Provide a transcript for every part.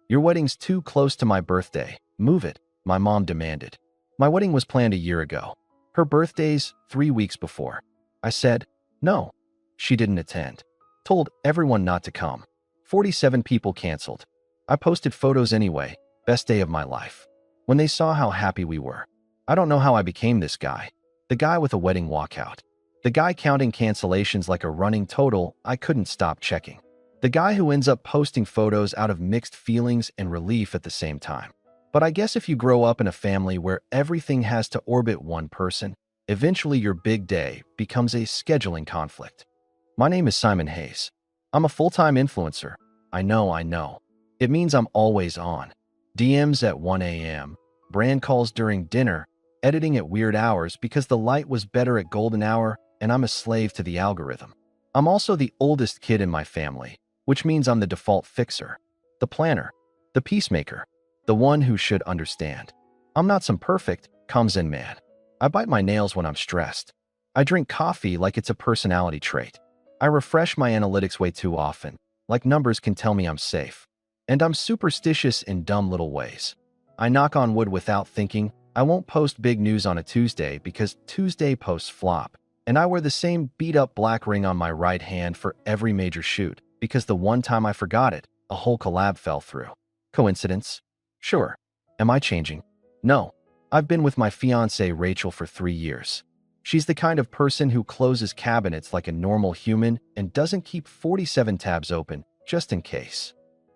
Your wedding's too close to my birthday. Move it, my mom demanded. My wedding was planned a year ago. Her birthday's 3 weeks before. I said, no. She didn't attend. Told everyone not to come. 47 people canceled. I posted photos anyway. Best day of my life. When they saw how happy we were. I don't know how I became this guy. The guy with a wedding walkout. The guy counting cancellations like a running total I couldn't stop checking. The guy who ends up posting photos out of mixed feelings and relief at the same time. But I guess if you grow up in a family where everything has to orbit one person, eventually your big day becomes a scheduling conflict. My name is Simon Hayes. I'm a full-time influencer. I know. It means I'm always on. DMs at 1 a.m., brand calls during dinner, editing at weird hours because the light was better at golden hour, and I'm a slave to the algorithm. I'm also the oldest kid in my family, which means I'm the default fixer, the planner, the peacemaker, the one who should understand. I'm not some perfect, comes in man. I bite my nails when I'm stressed. I drink coffee like it's a personality trait. I refresh my analytics way too often, like numbers can tell me I'm safe. And I'm superstitious in dumb little ways. I knock on wood without thinking. I won't post big news on a Tuesday because Tuesday posts flop. And I wear the same beat-up black ring on my right hand for every major shoot because the one time I forgot it, a whole collab fell through. Coincidence? Sure. Am I changing? No. I've been with my fiancée Rachel for 3 years. She's the kind of person who closes cabinets like a normal human and doesn't keep 47 tabs open just in case.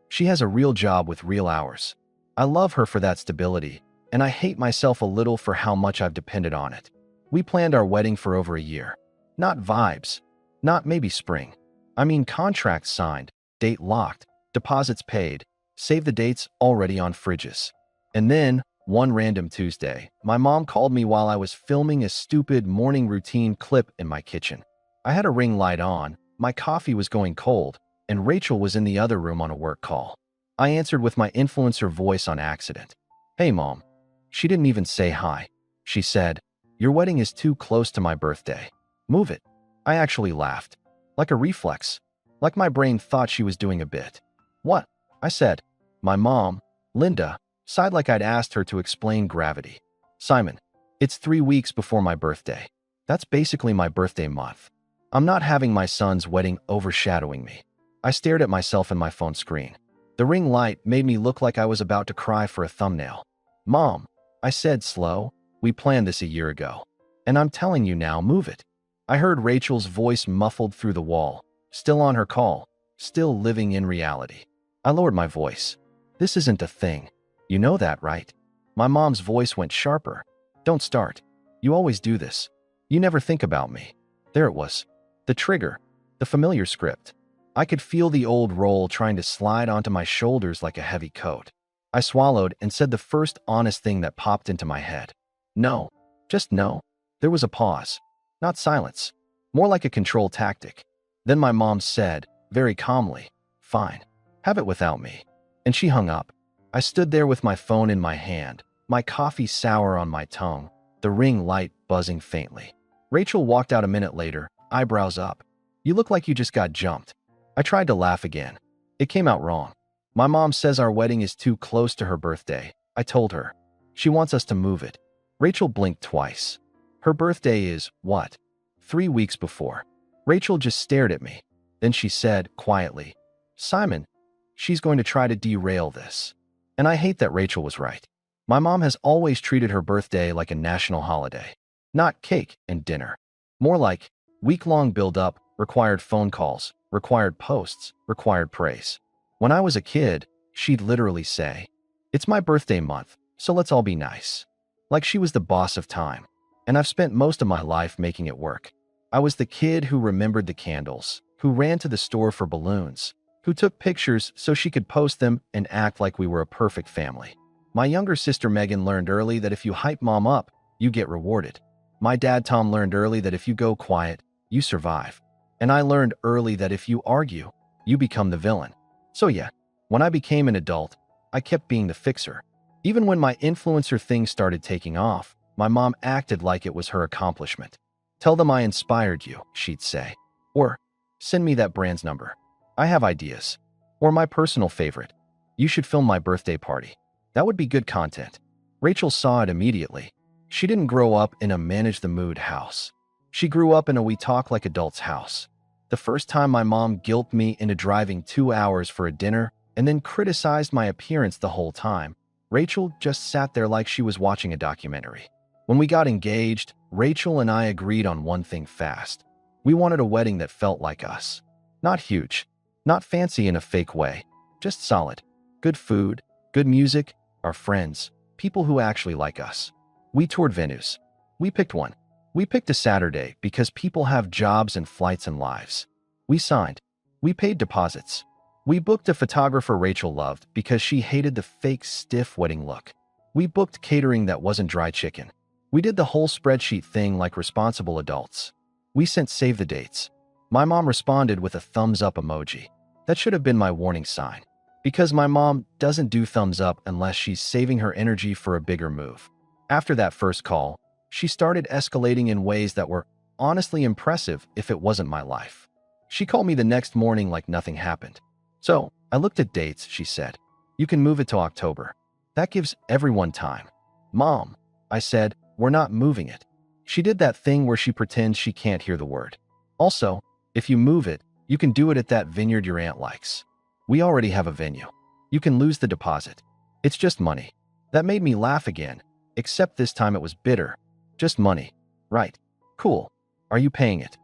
She has a real job with real hours. I love her for that stability, and I hate myself a little for how much I've depended on it. We planned our wedding for over a year. Not vibes. Not maybe spring. I mean contracts signed, date locked, deposits paid, save the dates already on fridges. And then, one random Tuesday, my mom called me while I was filming a stupid morning routine clip in my kitchen. I had a ring light on, my coffee was going cold, and Rachel was in the other room on a work call. I answered with my influencer voice on accident. Hey, Mom. She didn't even say hi. She said, your wedding is too close to my birthday. Move it. I actually laughed. Like a reflex. Like my brain thought she was doing a bit. What? I said. My mom, Linda, sighed like I'd asked her to explain gravity. Simon, it's 3 weeks before my birthday. That's basically my birthday month. I'm not having my son's wedding overshadowing me. I stared at myself in my phone screen. The ring light made me look like I was about to cry for a thumbnail. Mom, I said slow, we planned this a year ago. And I'm telling you now, move it. I heard Rachel's voice muffled through the wall, still on her call, still living in reality. I lowered my voice. This isn't a thing. You know that, right? My mom's voice went sharper. Don't start. You always do this. You never think about me. There it was. The trigger. The familiar script. I could feel the old role trying to slide onto my shoulders like a heavy coat. I swallowed and said the first honest thing that popped into my head. No. Just no. There was a pause. Not silence. More like a control tactic. Then my mom said, very calmly, fine. Have it without me. And she hung up. I stood there with my phone in my hand, my coffee sour on my tongue, the ring light buzzing faintly. Rachel walked out a minute later, eyebrows up. You look like you just got jumped. I tried to laugh again. It came out wrong. My mom says our wedding is too close to her birthday. I told her. She wants us to move it. Rachel blinked twice. Her birthday is, what? 3 weeks before. Rachel just stared at me. Then she said, quietly, Simon, she's going to try to derail this. And I hate that Rachel was right. My mom has always treated her birthday like a national holiday. Not cake and dinner. More like week-long build-up, required phone calls, required posts, required praise. When I was a kid, she'd literally say, it's my birthday month, so let's all be nice. Like she was the boss of time. And I've spent most of my life making it work. I was the kid who remembered the candles, who ran to the store for balloons, who took pictures so she could post them and act like we were a perfect family. My younger sister Megan learned early that if you hype mom up, you get rewarded. My dad Tom learned early that if you go quiet, you survive. And I learned early that if you argue, you become the villain. So yeah, when I became an adult, I kept being the fixer. Even when my influencer thing started taking off, my mom acted like it was her accomplishment. Tell them I inspired you, she'd say. Or, send me that brand's number. I have ideas. Or my personal favorite. You should film my birthday party. That would be good content. Rachel saw it immediately. She didn't grow up in a manage the mood house. She grew up in a we talk like adults house. The first time my mom guilted me into driving 2 hours for a dinner and then criticized my appearance the whole time, Rachel just sat there like she was watching a documentary. When we got engaged, Rachel and I agreed on one thing fast. We wanted a wedding that felt like us. Not huge, not fancy in a fake way, just solid. Good food, good music, our friends, people who actually like us. We toured venues. We picked one. We picked a Saturday because people have jobs and flights and lives. We signed. We paid deposits. We booked a photographer Rachel loved because she hated the fake stiff wedding look. We booked catering that wasn't dry chicken. We did the whole spreadsheet thing like responsible adults. We sent save the dates. My mom responded with a thumbs up emoji. That should have been my warning sign. Because my mom doesn't do thumbs up unless she's saving her energy for a bigger move. After that first call, she started escalating in ways that were honestly impressive if it wasn't my life. She called me the next morning like nothing happened. So, I looked at dates, she said. You can move it to October. That gives everyone time. Mom, I said, we're not moving it. She did that thing where she pretends she can't hear the word. Also, if you move it, you can do it at that vineyard your aunt likes. We already have a venue. You can lose the deposit. It's just money. That made me laugh again, except this time it was bitter. Just money. Right. Cool. Are you paying it?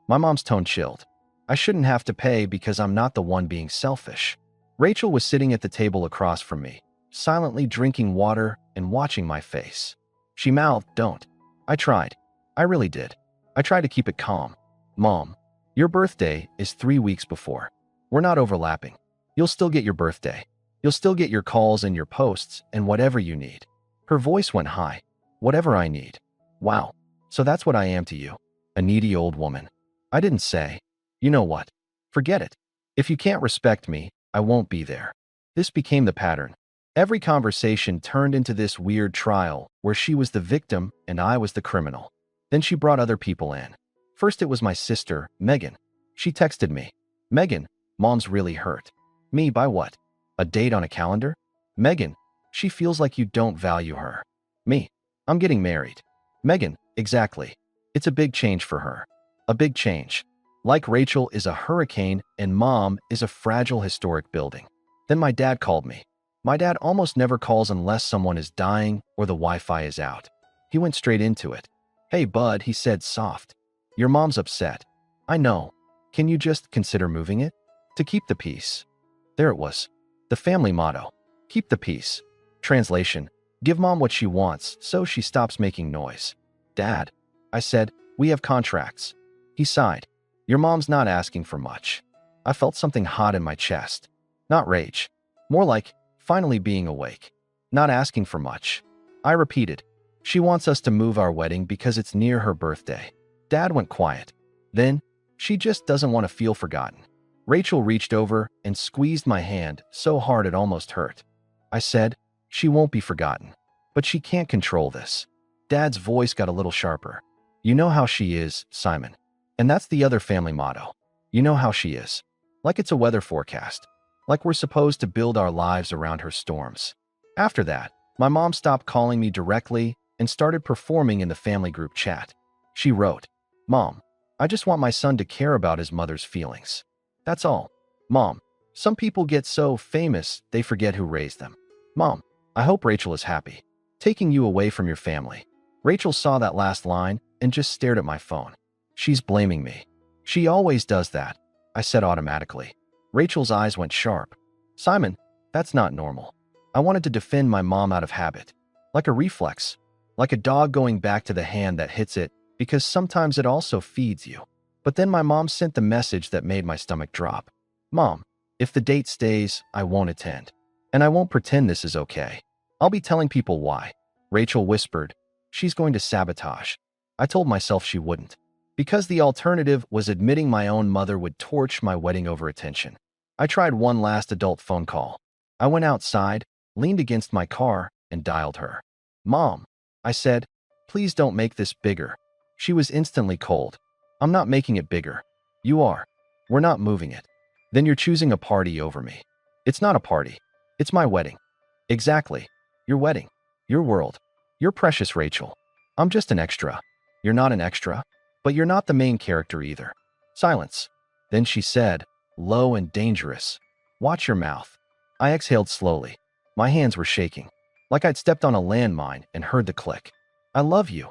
My mom's tone chilled. I shouldn't have to pay because I'm not the one being selfish. Rachel was sitting at the table across from me, silently drinking water and watching my face. She mouthed, "Don't." I tried. I really did. I tried to keep it calm. Mom, your birthday is 3 weeks before. We're not overlapping. You'll still get your birthday. You'll still get your calls and your posts and whatever you need. Her voice went high. Whatever I need. Wow. So that's what I am to you. A needy old woman. I didn't say. You know what? Forget it. If you can't respect me, I won't be there. This became the pattern. Every conversation turned into this weird trial where she was the victim and I was the criminal. Then she brought other people in. First it was my sister, Megan. She texted me. Megan, Mom's really hurt. Me by what? A date on a calendar? Megan, she feels like you don't value her. Me, I'm getting married. Megan, exactly. It's a big change for her. A big change. Like Rachel is a hurricane and Mom is a fragile historic building. Then my dad called me. My dad almost never calls unless someone is dying or the Wi-Fi is out. He went straight into it. Hey bud, he said soft. Your mom's upset. I know. Can you just consider moving it? To keep the peace. There it was. The family motto. Keep the peace. Translation. Give Mom what she wants so she stops making noise. Dad, I said, we have contracts. He sighed. Your mom's not asking for much. I felt something hot in my chest. Not rage. More like finally being awake. Not asking for much. I repeated. She wants us to move our wedding because it's near her birthday. Dad went quiet. Then, she just doesn't want to feel forgotten. Rachel reached over and squeezed my hand so hard it almost hurt. I said, she won't be forgotten. But she can't control this. Dad's voice got a little sharper. You know how she is, Simon. And that's the other family motto. You know how she is. Like it's a weather forecast. Like we're supposed to build our lives around her storms. After that, my mom stopped calling me directly and started performing in the family group chat. She wrote, Mom, I just want my son to care about his mother's feelings. That's all. Mom, some people get so famous they forget who raised them. Mom, I hope Rachel is happy. Taking you away from your family. Rachel saw that last line and just stared at my phone. She's blaming me. She always does that, I said automatically. Rachel's eyes went sharp. Simon, that's not normal. I wanted to defend my mom out of habit. Like a reflex. Like a dog going back to the hand that hits it because sometimes it also feeds you. But then my mom sent the message that made my stomach drop. Mom, if the date stays, I won't attend. And I won't pretend this is okay. I'll be telling people why. Rachel whispered, she's going to sabotage. I told myself she wouldn't. Because the alternative was admitting my own mother would torch my wedding over attention. I tried one last adult phone call. I went outside, leaned against my car, and dialed her. Mom, I said, please don't make this bigger. She was instantly cold. I'm not making it bigger. You are. We're not moving it. Then you're choosing a party over me. It's not a party. It's my wedding. Exactly. Your wedding. Your world. You're precious, Rachel. I'm just an extra. You're not an extra, but you're not the main character either. Silence. Then she said, low and dangerous, watch your mouth. I exhaled slowly. My hands were shaking, like I'd stepped on a landmine and heard the click. I love you,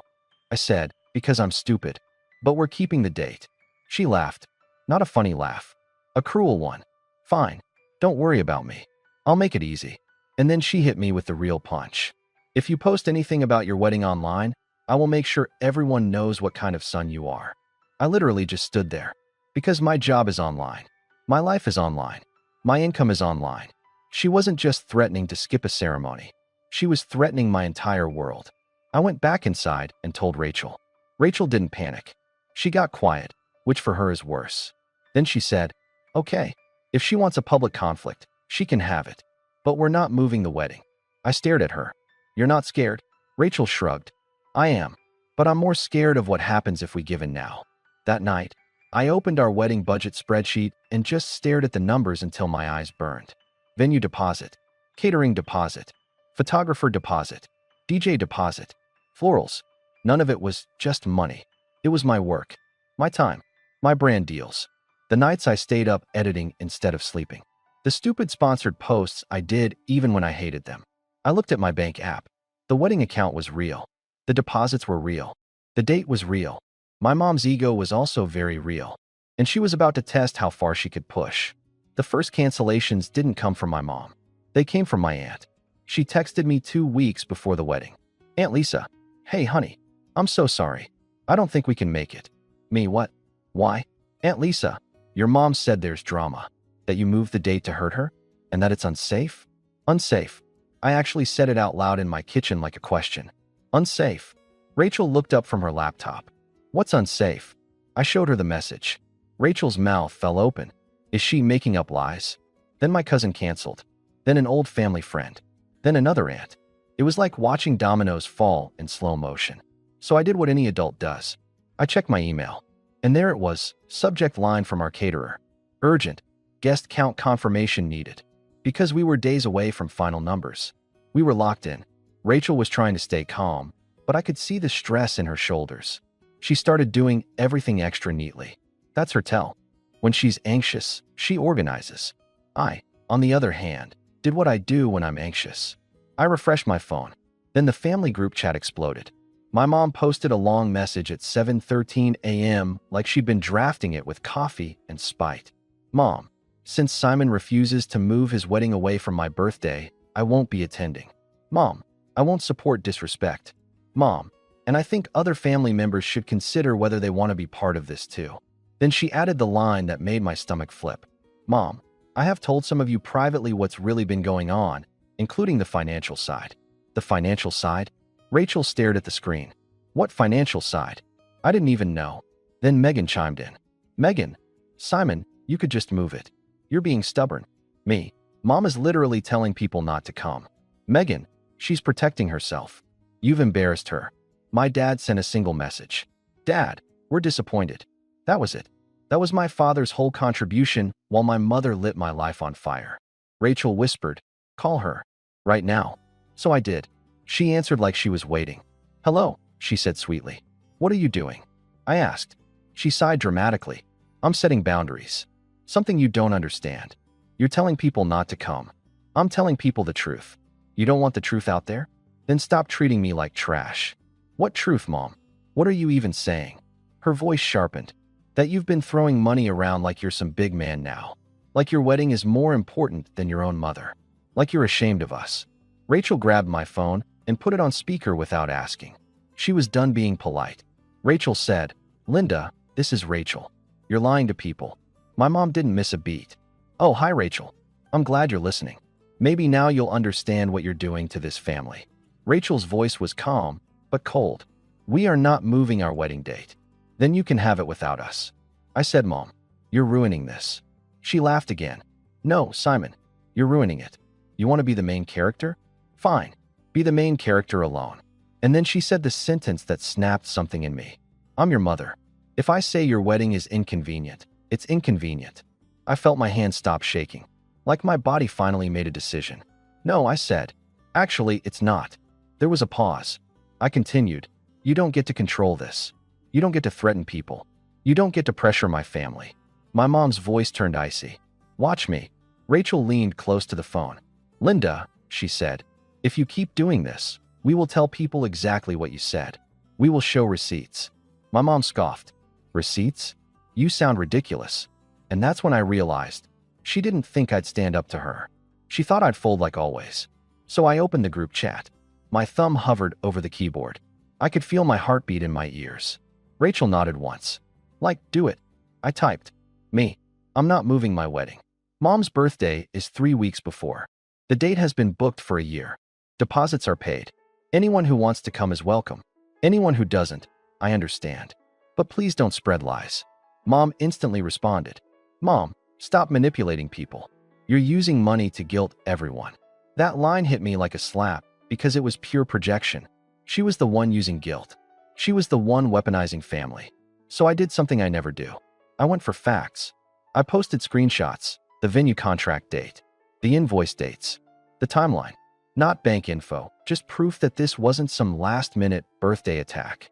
I said, because I'm stupid. But we're keeping the date. She laughed. Not a funny laugh. A cruel one. Fine. Don't worry about me. I'll make it easy. And then she hit me with the real punch. If you post anything about your wedding online, I will make sure everyone knows what kind of son you are. I literally just stood there. Because my job is online. My life is online. My income is online. She wasn't just threatening to skip a ceremony. She was threatening my entire world. I went back inside and told Rachel. Rachel didn't panic. She got quiet, which for her is worse. Then she said, okay, if she wants a public conflict, she can have it. But we're not moving the wedding. I stared at her. You're not scared? Rachel shrugged. I am, but I'm more scared of what happens if we give in now. That night, I opened our wedding budget spreadsheet and just stared at the numbers until my eyes burned. Venue deposit, catering deposit, photographer deposit, DJ deposit, florals. None of it was just money. It was my work, my time, my brand deals. The nights I stayed up editing instead of sleeping. The stupid sponsored posts I did even when I hated them. I looked at my bank app. The wedding account was real. The deposits were real. The date was real. My mom's ego was also very real. And she was about to test how far she could push. The first cancellations didn't come from my mom. They came from my aunt. She texted me 2 weeks before the wedding. Aunt Lisa, hey honey, I'm so sorry. I don't think we can make it. Me, what? Why? Aunt Lisa, your mom said there's drama. That you moved the date to hurt her? And that it's unsafe? Unsafe. I actually said it out loud in my kitchen like a question. Unsafe. Rachel looked up from her laptop. What's unsafe? I showed her the message. Rachel's mouth fell open. Is she making up lies? Then my cousin canceled. Then an old family friend. Then another aunt. It was like watching dominoes fall in slow motion. So I did what any adult does. I checked my email. And there it was, subject line from our caterer. Urgent. Guest count confirmation needed. Because we were days away from final numbers. We were locked in. Rachel was trying to stay calm, but I could see the stress in her shoulders. She started doing everything extra neatly. That's her tell. When she's anxious, she organizes. I, on the other hand, did what I do when I'm anxious. I refreshed my phone. Then the family group chat exploded. My mom posted a long message at 7:13 a.m. like she'd been drafting it with coffee and spite. Mom, since Simon refuses to move his wedding away from my birthday, I won't be attending. Mom, I won't support disrespect. Mom, and I think other family members should consider whether they want to be part of this too. Then she added the line that made my stomach flip. Mom, I have told some of you privately what's really been going on, including the financial side. The financial side? Rachel stared at the screen. What financial side? I didn't even know. Then Megan chimed in. Megan, Simon, you could just move it. You're being stubborn. Me, Mom is literally telling people not to come. Megan, she's protecting herself. You've embarrassed her. My dad sent a single message. Dad, we're disappointed. That was it. That was my father's whole contribution while my mother lit my life on fire. Rachel whispered, call her. Right now. So I did. She answered like she was waiting. Hello, she said sweetly. What are you doing? I asked. She sighed dramatically. I'm setting boundaries. Something you don't understand. You're telling people not to come. I'm telling people the truth. You don't want the truth out there? Then stop treating me like trash. What truth, Mom? What are you even saying? Her voice sharpened. That you've been throwing money around like you're some big man now. Like your wedding is more important than your own mother. Like you're ashamed of us. Rachel grabbed my phone and put it on speaker without asking. She was done being polite. Rachel said, Linda, this is Rachel. You're lying to people. My mom didn't miss a beat. Oh, hi, Rachel. I'm glad you're listening. Maybe now you'll understand what you're doing to this family. Rachel's voice was calm, but cold. We are not moving our wedding date. Then you can have it without us. I said, Mom, you're ruining this. She laughed again. No, Simon, you're ruining it. You want to be the main character? Fine, be the main character alone. And then she said the sentence that snapped something in me. I'm your mother. If I say your wedding is inconvenient, it's inconvenient. I felt my hands stop shaking, like my body finally made a decision. No, I said. Actually, it's not. There was a pause. I continued. You don't get to control this. You don't get to threaten people. You don't get to pressure my family. My mom's voice turned icy. Watch me. Rachel leaned close to the phone. Linda, she said, if you keep doing this, we will tell people exactly what you said. We will show receipts. My mom scoffed. Receipts? You sound ridiculous. And that's when I realized she didn't think I'd stand up to her. She thought I'd fold like always. So I opened the group chat. My thumb hovered over the keyboard. I could feel my heartbeat in my ears. Rachel nodded once. Like, do it. I typed. Me. I'm not moving my wedding. Mom's birthday is 3 weeks before. The date has been booked for a year. Deposits are paid. Anyone who wants to come is welcome. Anyone who doesn't, I understand. But please don't spread lies. Mom instantly responded. Mom, stop manipulating people. You're using money to guilt everyone. That line hit me like a slap because it was pure projection. She was the one using guilt. She was the one weaponizing family. So I did something I never do. I went for facts. I posted screenshots, the venue contract date, the invoice dates, the timeline. Not bank info, just proof that this wasn't some last-minute birthday attack.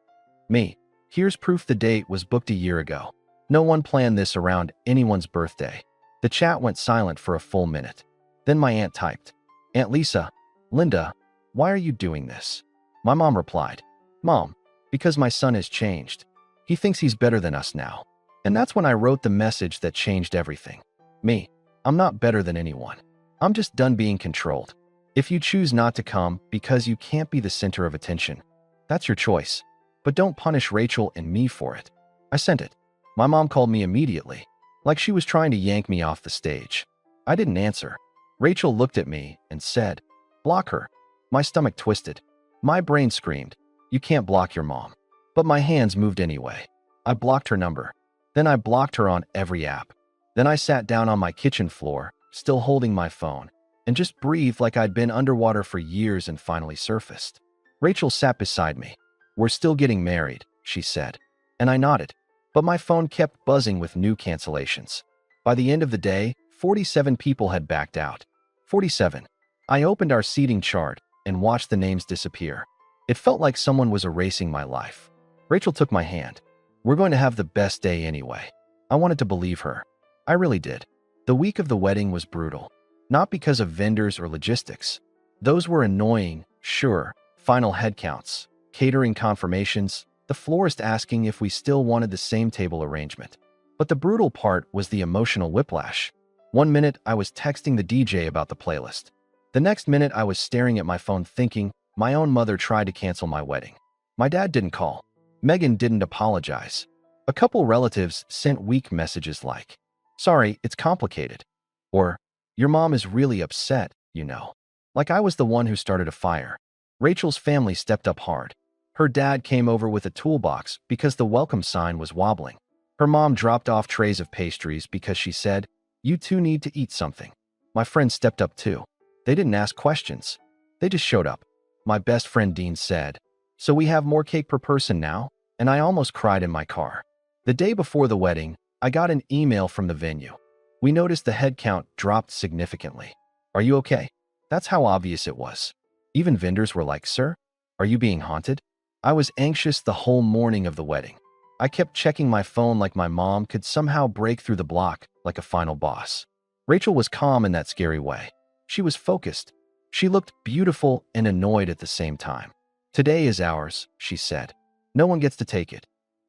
Me. Here's proof the date was booked a year ago. No one planned this around anyone's birthday. The chat went silent for a full minute. Then my aunt typed, Aunt Lisa, Linda, why are you doing this? My mom replied, Mom, because my son has changed. He thinks he's better than us now. And that's when I wrote the message that changed everything. Me. I'm not better than anyone. I'm just done being controlled. If you choose not to come because you can't be the center of attention, that's your choice. But don't punish Rachel and me for it. I sent it. My mom called me immediately, like she was trying to yank me off the stage. I didn't answer. Rachel looked at me and said, Block her. My stomach twisted. My brain screamed, You can't block your mom. But my hands moved anyway. I blocked her number. Then I blocked her on every app. Then I sat down on my kitchen floor, still holding my phone, and just breathed like I'd been underwater for years and finally surfaced. Rachel sat beside me. We're still getting married, she said. And I nodded. But my phone kept buzzing with new cancellations. By the end of the day, 47 people had backed out. 47. I opened our seating chart and watched the names disappear. It felt like someone was erasing my life. Rachel took my hand. We're going to have the best day anyway. I wanted to believe her. I really did. The week of the wedding was brutal. Not because of vendors or logistics. Those were annoying, sure, final headcounts, catering confirmations, the florist asking if we still wanted the same table arrangement. But the brutal part was the emotional whiplash. One minute I was texting the DJ about the playlist. The next minute I was staring at my phone thinking my own mother tried to cancel my wedding. My dad didn't call. Megan didn't apologize. A couple relatives sent weak messages like, Sorry, it's complicated. Or, Your mom is really upset, you know. Like I was the one who started a fire. Rachel's family stepped up hard. Her dad came over with a toolbox because the welcome sign was wobbling. Her mom dropped off trays of pastries because she said, You two need to eat something. My friends stepped up too. They didn't ask questions. They just showed up. My best friend Dean said, So we have more cake per person now? And I almost cried in my car. The day before the wedding, I got an email from the venue. We noticed the head count dropped significantly. Are you okay? That's how obvious it was. Even vendors were like, Sir, are you being haunted? I was anxious the whole morning of the wedding. I kept checking my phone like my mom could somehow break through the block like a final boss. Rachel was calm in that scary way. She was focused. She looked beautiful and annoyed at the same time. Today is ours, she said. No one gets to take it.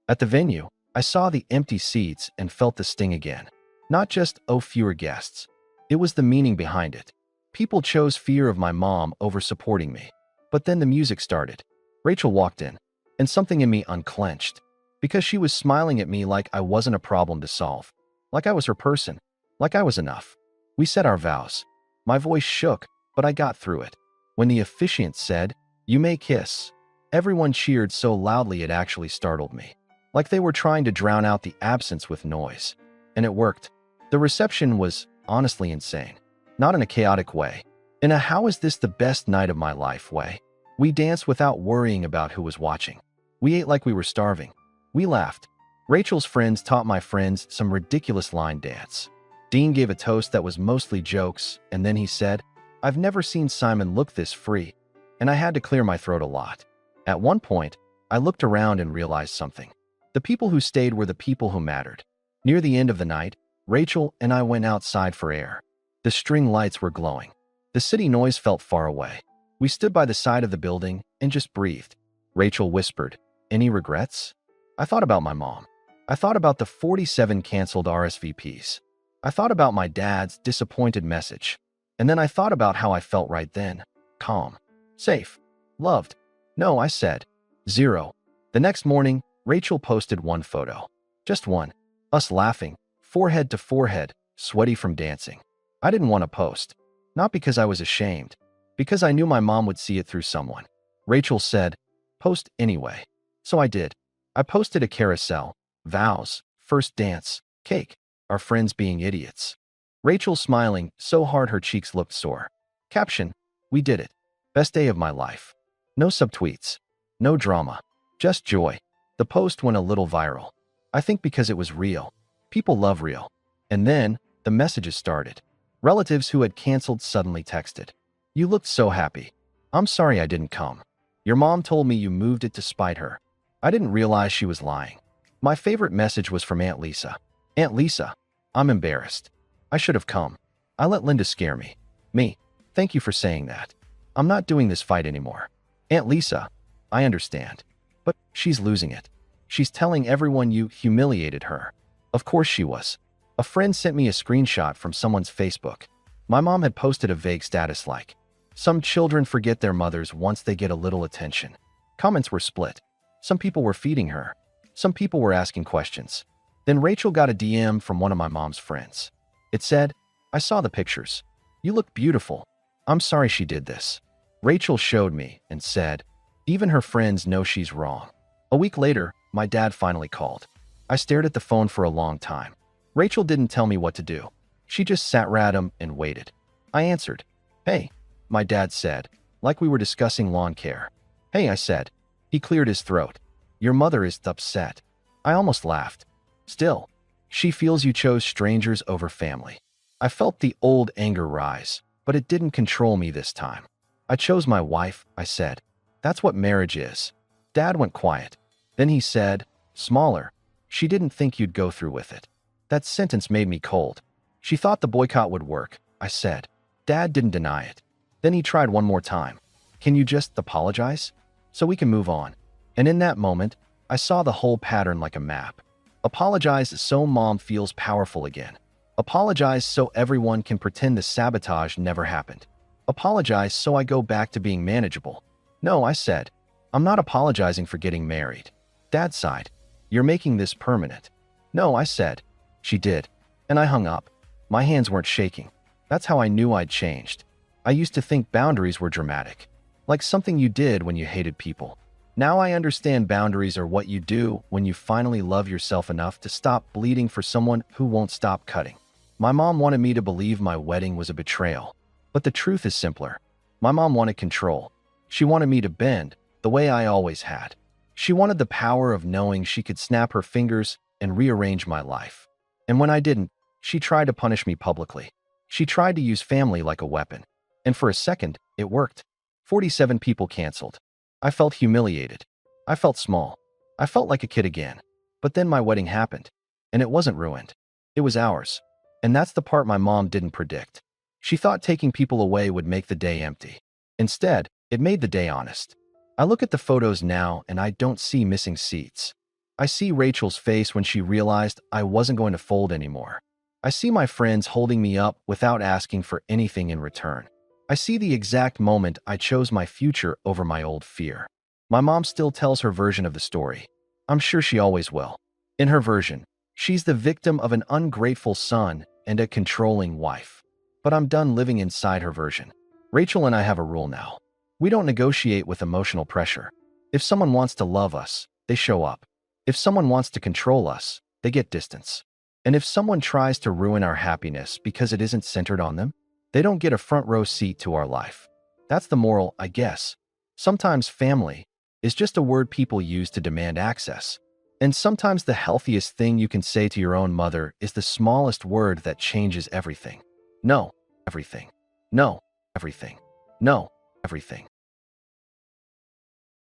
At the venue, I saw the empty seats and felt the sting again. Not just, oh, fewer guests. It was the meaning behind it. People chose fear of my mom over supporting me. But then the music started. Rachel walked in, and something in me unclenched. Because she was smiling at me like I wasn't a problem to solve. Like I was her person. Like I was enough. We said our vows. My voice shook, but I got through it. When the officiant said, You may kiss, everyone cheered so loudly it actually startled me. Like they were trying to drown out the absence with noise. And it worked. The reception was honestly insane. Not in a chaotic way. In a how is this the best night of my life way. We danced without worrying about who was watching. We ate like we were starving. We laughed. Rachel's friends taught my friends some ridiculous line dance. Dean gave a toast that was mostly jokes, and then he said, I've never seen Simon look this free, and I had to clear my throat a lot. At one point, I looked around and realized something. The people who stayed were the people who mattered. Near the end of the night, Rachel and I went outside for air. The string lights were glowing. The city noise felt far away. We stood by the side of the building and just breathed. Rachel whispered, "Any regrets?" I thought about my mom. I thought about the 47 canceled RSVPs. I thought about my dad's disappointed message. And then I thought about how I felt right then. Calm. Safe. Loved. No, I said. 0. The next morning, Rachel posted one photo. Just one. Us laughing, forehead to forehead, sweaty from dancing. I didn't want to post. Not because I was ashamed. Because I knew my mom would see it through someone. Rachel said, "Post anyway." So I did. I posted a carousel, vows, first dance, cake, our friends being idiots. Rachel smiling so hard her cheeks looked sore. Caption, "We did it. Best day of my life." No subtweets. No drama. Just joy. The post went a little viral. I think because it was real. People love real. And then, the messages started. Relatives who had canceled suddenly texted. "You looked so happy. I'm sorry I didn't come. Your mom told me you moved it to spite her." I didn't realize she was lying. My favorite message was from Aunt Lisa. "Aunt Lisa, I'm embarrassed. I should have come. I let Linda scare me. Me, thank you for saying that. I'm not doing this fight anymore. Aunt Lisa, I understand. But she's losing it. She's telling everyone you humiliated her." Of course she was. A friend sent me a screenshot from someone's Facebook. My mom had posted a vague status like, "Some children forget their mothers once they get a little attention." Comments were split. Some people were feeding her. Some people were asking questions. Then Rachel got a DM from one of my mom's friends. It said, "I saw the pictures. You look beautiful. I'm sorry she did this." Rachel showed me and said, "Even her friends know she's wrong." A week later, my dad finally called. I stared at the phone for a long time. Rachel didn't tell me what to do. She just sat random and waited. I answered. "Hey," my dad said, like we were discussing lawn care. "Hey," I said. He cleared his throat. "Your mother is upset." I almost laughed. "Still, she feels you chose strangers over family." I felt the old anger rise, but it didn't control me this time. "I chose my wife," I said. "That's what marriage is." Dad went quiet. Then he said, "Smaller. She didn't think you'd go through with it." That sentence made me cold. "She thought the boycott would work," I said. Dad didn't deny it. Then he tried one more time. "Can you just apologize? So we can move on." And in that moment, I saw the whole pattern like a map. Apologize so mom feels powerful again. Apologize so everyone can pretend the sabotage never happened. Apologize so I go back to being manageable. "No," I said. "I'm not apologizing for getting married." Dad sighed. "You're making this permanent." "No," I said. She did. And I hung up. My hands weren't shaking. That's how I knew I'd changed. I used to think boundaries were dramatic, like something you did when you hated people. Now I understand boundaries are what you do when you finally love yourself enough to stop bleeding for someone who won't stop cutting. My mom wanted me to believe my wedding was a betrayal. But the truth is simpler. My mom wanted control. She wanted me to bend, the way I always had. She wanted the power of knowing she could snap her fingers and rearrange my life. And when I didn't, she tried to punish me publicly. She tried to use family like a weapon. And for a second, it worked. 47 people canceled. I felt humiliated. I felt small. I felt like a kid again. But then my wedding happened. And it wasn't ruined. It was ours. And that's the part my mom didn't predict. She thought taking people away would make the day empty. Instead, it made the day honest. I look at the photos now and I don't see missing seats. I see Rachel's face when she realized I wasn't going to fold anymore. I see my friends holding me up without asking for anything in return. I see the exact moment I chose my future over my old fear. My mom still tells her version of the story. I'm sure she always will. In her version, she's the victim of an ungrateful son and a controlling wife. But I'm done living inside her version. Rachel and I have a rule now. We don't negotiate with emotional pressure. If someone wants to love us, they show up. If someone wants to control us, they get distance. And if someone tries to ruin our happiness because it isn't centered on them, they don't get a front row seat to our life. That's the moral, I guess. Sometimes family is just a word people use to demand access. And sometimes the healthiest thing you can say to your own mother is the smallest word that changes everything. No, everything. No, everything. No, everything.